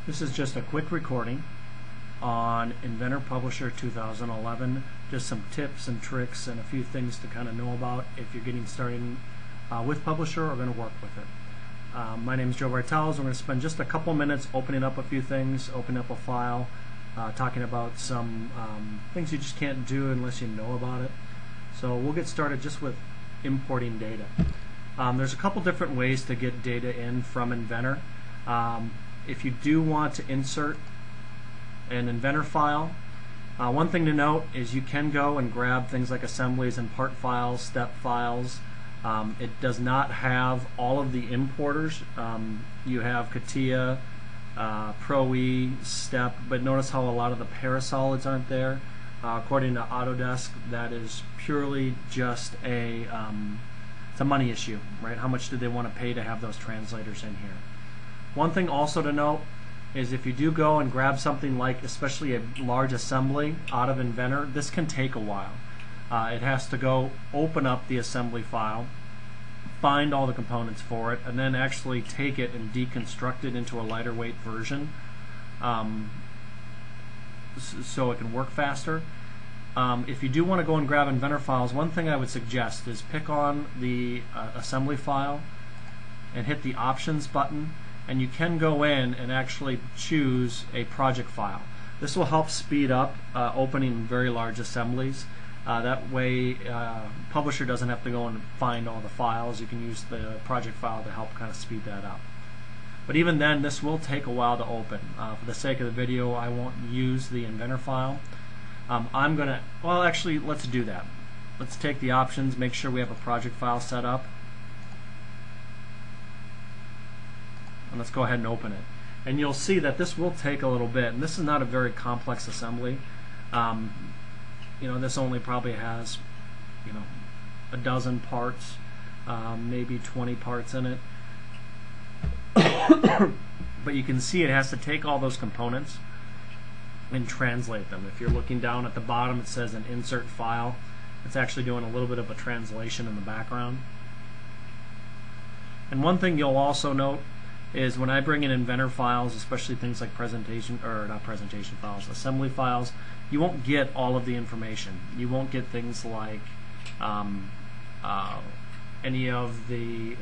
This is just a quick recording on Inventor Publisher 2011. Just some tips and tricks and a few things to kind of know about if you're getting started with Publisher or going to work with it. My name is Joe Bartels. We're going to spend just a couple minutes opening up a few things, opening up a file, talking about some things you just can't do unless you know about it. So we'll get started just with importing data. There's a couple different ways to get data in from Inventor. If you do want to insert an Inventor file, one thing to note is you can go and grab things like assemblies and part files, step files. It does not have all of the importers. You have CATIA, Pro-E, Step, but notice how a lot of the parasolids aren't there. According to Autodesk, that is purely just it's a money issue, right? How much do they want to pay to have those translators in here? One thing also to note is if you do go and grab something like especially a large assembly out of Inventor, this can take a while. It has to go open up the assembly file, find all the components for it, and then actually take it and deconstruct it into a lighter weight version so it can work faster. If you do want to go and grab Inventor files, one thing I would suggest is pick on the assembly file and hit the options button, and you can go in and actually choose a project file. This will help speed up opening very large assemblies. That way Publisher doesn't have to go and find all the files. You can use the project file to help kind of speed that up. But even then, this will take a while to open. For the sake of the video, I won't use the Inventor file. Well, actually, let's do that. Let's take the options, make sure we have a project file set up, and let's go ahead and open it. And you'll see that this will take a little bit, and this is not a very complex assembly. This only probably has, a dozen parts, maybe 20 parts in it. But you can see it has to take all those components and translate them. If you're looking down at the bottom, it says an insert file. It's actually doing a little bit of a translation in the background. And one thing you'll also note is when I bring in Inventor files, especially things like assembly files, you won't get all of the information. You won't get things like any of the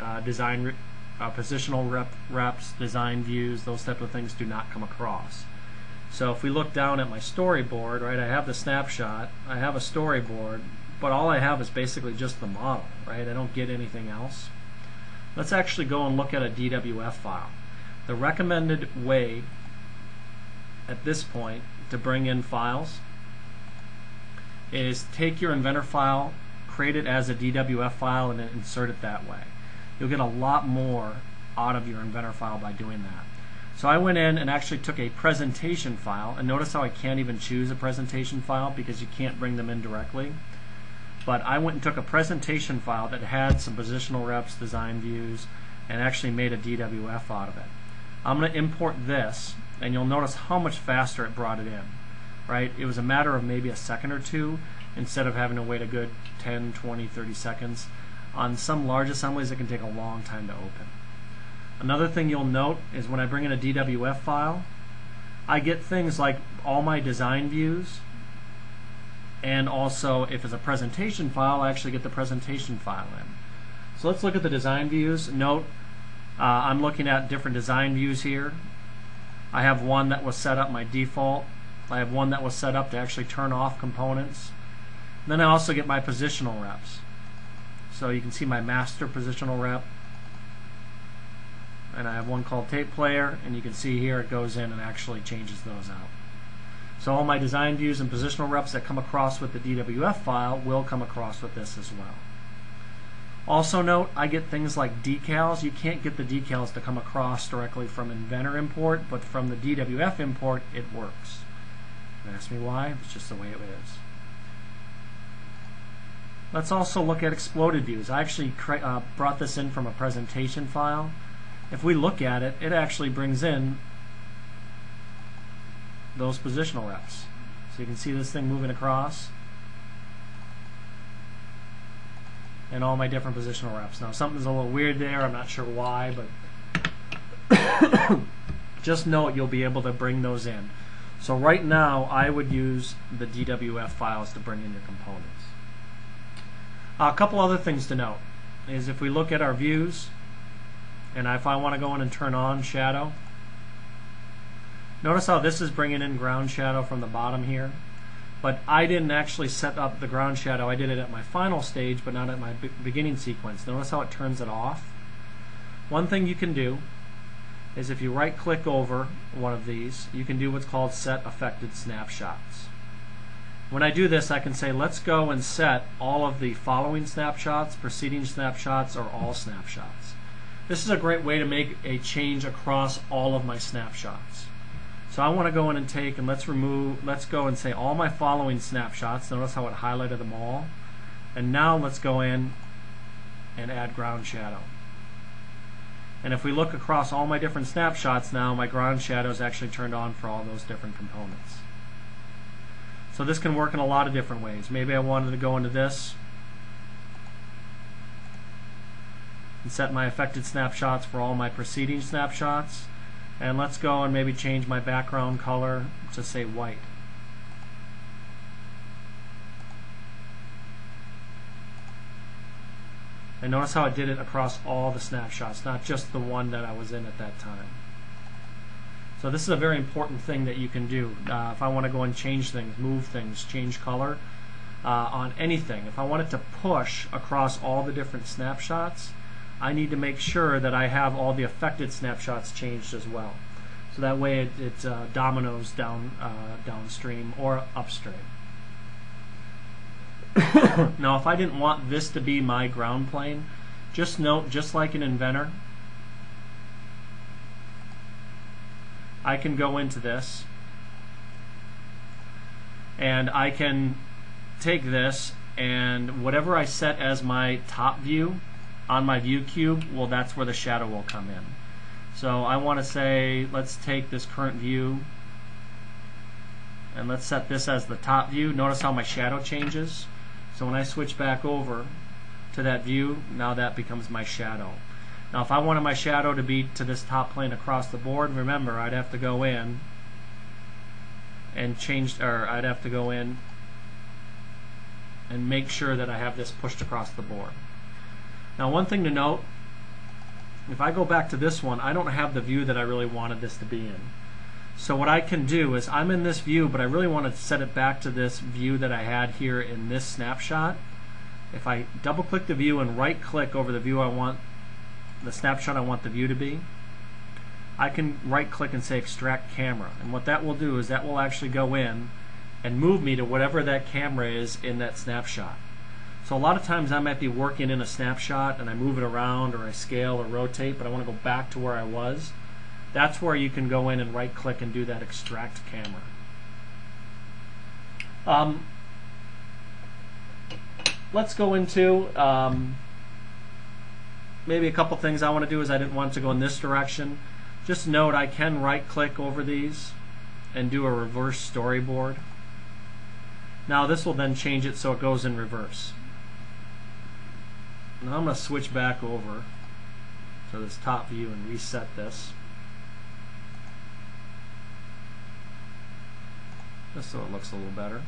positional reps, design views, those type of things do not come across. So if we look down at my storyboard, right, I have the snapshot, I have a storyboard, but all I have is basically just the model, right? I don't get anything else. Let's actually go and look at a DWF file. The recommended way at this point to bring in files is take your Inventor file, create it as a DWF file, and then insert it that way. You'll get a lot more out of your Inventor file by doing that. So I went in and actually took a presentation file, and notice how I can't even choose a presentation file because you can't bring them in directly. But I went and took a presentation file that had some positional reps, design views, and actually made a DWF out of it. I'm going to import this, and you'll notice how much faster it brought it in. Right? It was a matter of maybe a second or two instead of having to wait a good 10, 20, 30 seconds. On some large assemblies, it can take a long time to open. Another thing you'll note is when I bring in a DWF file, I get things like all my design views, and also if it's a presentation file, I actually get the presentation file in. So let's look at the design views. Note I'm looking at different design views here. I have one that was set up my default. I have one that was set up to actually turn off components. And then I also get my positional reps. So you can see my master positional rep. And I have one called tape player, and you can see here it goes in and actually changes those out. So all my design views and positional reps that come across with the DWF file will come across with this as well. Also note, I get things like decals. You can't get the decals to come across directly from Inventor import, but from the DWF import it works. Don't ask me why, it's just the way it is. Let's also look at exploded views. I actually brought this in from a presentation file. If we look at it, it actually brings in those positional reps. So you can see this thing moving across and all my different positional reps. Now something's a little weird there, I'm not sure why, but just note you'll be able to bring those in. So right now I would use the DWF files to bring in your components. A couple other things to note is if we look at our views, and if I want to go in and turn on shadow, notice how this is bringing in ground shadow from the bottom here, but I didn't actually set up the ground shadow. I did it at my final stage but not at my beginning sequence. Notice how it turns it off. One thing you can do is if you right click over one of these, you can do what's called set affected snapshots. When I do this, I can say let's go and set all of the following snapshots, preceding snapshots, or all snapshots. This is a great way to make a change across all of my snapshots. So I want to go in and take and let's go and say all my following snapshots. Notice how it highlighted them all. And now let's go in and add ground shadow. And if we look across all my different snapshots now, my ground shadow is actually turned on for all those different components. So this can work in a lot of different ways. Maybe I wanted to go into this and set my affected snapshots for all my preceding snapshots. And let's go and maybe change my background color to say white. And notice how it did it across all the snapshots, not just the one that I was in at that time. So this is a very important thing that you can do. If I want to go and change things, move things, change color on anything, if I want it to push across all the different snapshots, I need to make sure that I have all the affected snapshots changed as well. So that way it dominoes downstream or upstream. Now if I didn't want this to be my ground plane, just note, just like in Inventor, I can go into this and I can take this and whatever I set as my top view on my view cube, well, that's where the shadow will come in. So I want to say, let's take this current view and let's set this as the top view. Notice how my shadow changes. So when I switch back over to that view, now that becomes my shadow. Now if I wanted my shadow to be to this top plane across the board, remember I'd have to go in and change, or I'd have to go in and make sure that I have this pushed across the board. Now one thing to note, if I go back to this one, I don't have the view that I really wanted this to be in. So what I can do is I'm in this view, but I really want to set it back to this view that I had here in this snapshot. If I double click the view and right click over the view I want, the snapshot I want the view to be, I can right click and say extract camera. And what that will do is that will actually go in and move me to whatever that camera is in that snapshot. So a lot of times I might be working in a snapshot and I move it around or I scale or rotate, but I want to go back to where I was. That's where you can go in and right click and do that extract camera. Let's go into maybe a couple things I want to do. Is I didn't want to go in this direction. Just note I can right click over these and do a reverse storyboard. Now this will then change it so it goes in reverse. Now I'm going to switch back over to this top view and reset this, just so it looks a little better.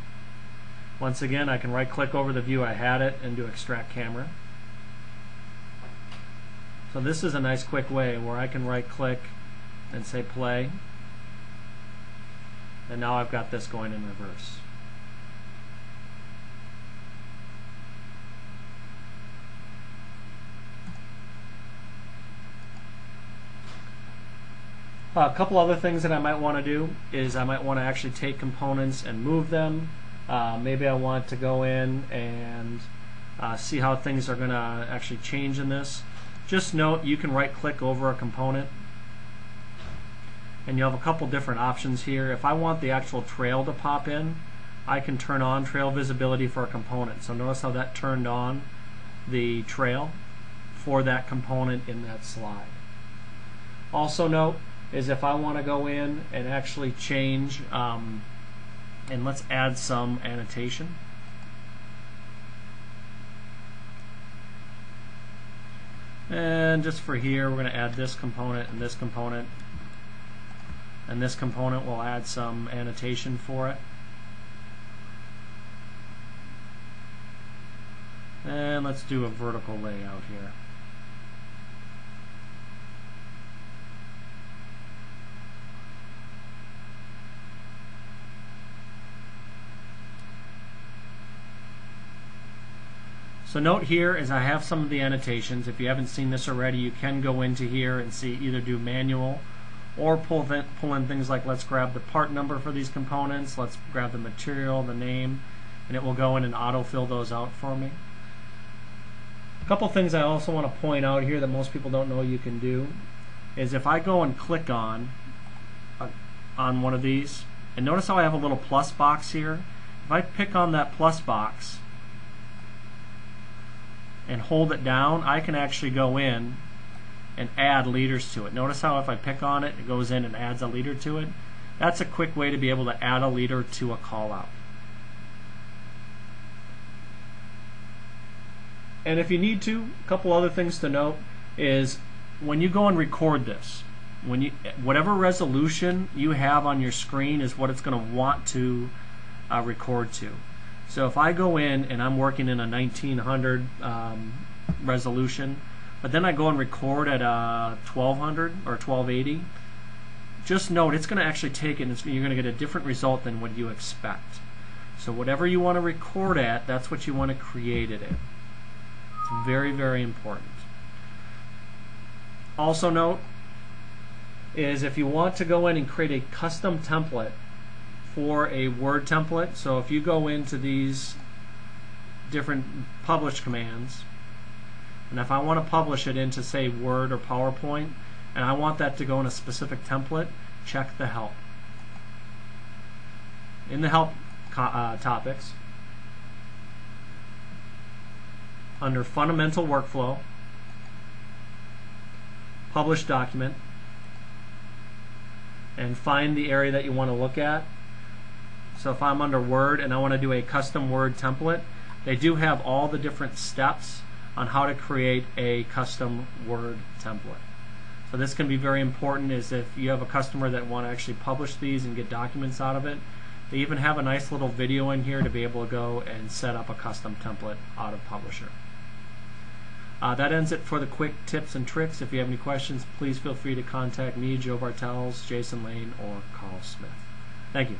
Once again, I can right click over the view I had it and do extract camera. So this is a nice quick way where I can right click and say play, and now I've got this going in reverse. A couple other things that I might want to do is I might want to actually take components and move them. Maybe I want to go in and see how things are going to actually change in this. Just note you can right click over a component and you have a couple different options here. If I want the actual trail to pop in, I can turn on trail visibility for a component. So notice how that turned on the trail for that component in that slide. Also note is if I want to go in and actually change, and let's add some annotation. And just for here, we're going to add this component and this component. and this component will add some annotation for it. And let's do a vertical layout here. So note here is I have some of the annotations. If you haven't seen this already, you can go into here and see either do manual or pull in things like let's grab the part number for these components, let's grab the material, the name, and it will go in and autofill those out for me. A couple things I also want to point out here that most people don't know you can do is if I go and click on one of these, and notice how I have a little plus box here. If I pick on that plus box and hold it down, I can actually go in and add leaders to it. Notice how if I pick on it, it goes in and adds a leader to it. That's a quick way to be able to add a leader to a callout. And if you need to, a couple other things to note is when you go and record this, whatever resolution you have on your screen is what it's going to want to record to. So if I go in and I'm working in a 1900 resolution, but then I go and record at 1200 or 1280, just note it's going to actually take it and you're going to get a different result than what you expect. So whatever you want to record at, that's what you want to create it in. It's very, very important. Also note is if you want to go in and create a custom template for a Word template, so if you go into these different publish commands, and if I want to publish it into say Word or PowerPoint, and I want that to go in a specific template, check the help. In the help topics, under fundamental workflow, publish document, and find the area that you want to look at. So if I'm under Word and I want to do a custom Word template, they do have all the different steps on how to create a custom Word template. So this can be very important is if you have a customer that want to actually publish these and get documents out of it, they even have a nice little video in here to be able to go and set up a custom template out of Publisher. That ends it for the quick tips and tricks. If you have any questions, please feel free to contact me, Joe Bartels, Jason Lane, or Carl Smith. Thank you.